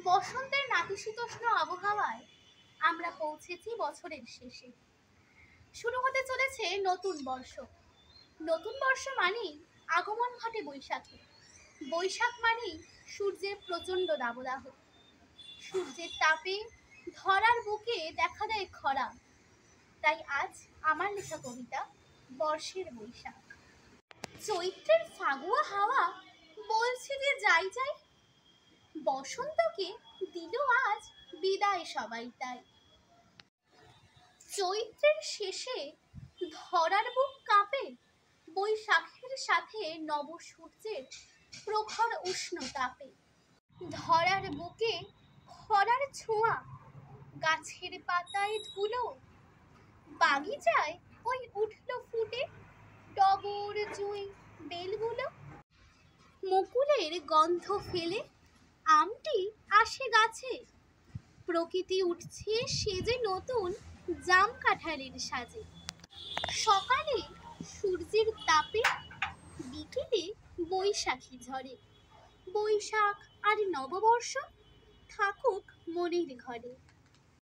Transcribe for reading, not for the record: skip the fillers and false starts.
বসন্তের নাতিশীতোষ্ণ আবহাওয়ায় আমরা পৌঁছেছি বছরের শেষে। শুরু হতে চলেছে নতুন বর্ষ। নতুন বর্ষ মানেই আগমন ঘটে বৈশাখে। বৈশাখ মানেই সূর্যের প্রচণ্ড দাবদাহ। সূর্যের তাপে ধরার বুকে দেখা দেয় খরা। তাই আজ আমার লেখা কবিতা বর্ষের বৈশাখ। চৈত্রের ফাগুয়া হাওয়া বলছে যে যাই যাই, বসন্তকে দিল আজ বিদায় সবাই। তাই চৈত্রের শেষে ধরার বুক কাঁপে বৈশাখের সাথে নব সূর্যের প্রখর উষ্ণ তাপে। ধরার বুকে খরার ছোঁয়া, গাছের পাতায় ধুলো, বাগিচায় ওই উঠল ফুটে টগর জুঁই বেলগুলো। মুকুলের গন্ধ ফেলে আমটি আসে গাছে, প্রকৃতি উঠছে সেজে নতুন জাম কাঁঠালের সাজে। সকালে সূর্যের তাপে, বিকেলে বৈশাখী ঝরে। বৈশাখ আর নববর্ষ থাকুক মনের ঘরে।